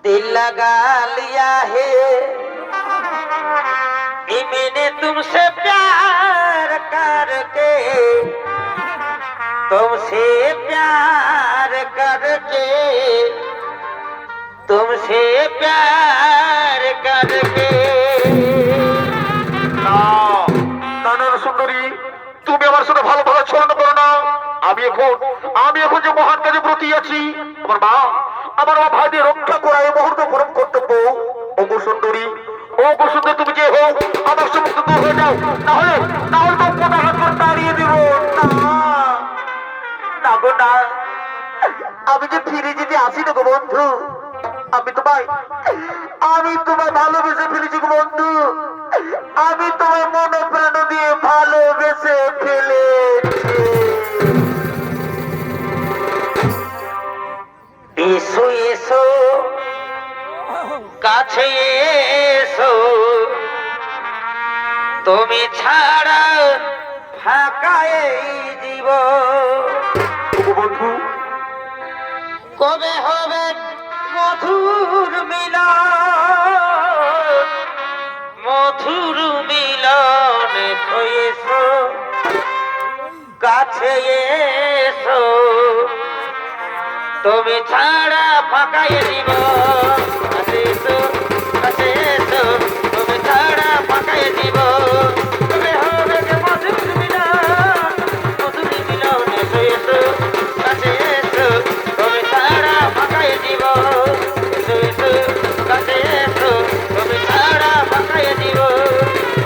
दिल लगा लिया है मैंने तुमसे प्यार करके तुमसे प्यार करके तुमसे प्यार करके সুন্দরী তুমি আমার সাথে ভালো ভালো ছলনা করো না। আমি এখন যে মহান কাজে ব্রতী আছি, আমার মা ভাইদের রক্ষা করা এই মুহূর্তে পরম কর্তব্য। ওগো সুন্দরী তুমি যে হোক আমার সমস্ত দূর হয়ে যাও, না হলে তো কোটা হাত করে তাড়িয়ে দিব। না গো না, আমি যে ফিরে যেতে আসি না গো বন্ধু, আমি তোমায় ভালোবেসে ফেলেছি গো বন্ধু, আমি তোমার মন প্রাণ দিয়ে ভালোবেসে ফেলেছি। এসো এসো কাছে এসো তুমি ছাড়া ফাঁকা এই জীবন। বন্ধু কবে হবে মধুর মিলন, মধুর মিলন এসো কাছে এসো তুমি ছাড়া ফাঁকা এই জীবন। কাছে এসো তুমি ছাড়া ফাঁকা এই জীবন।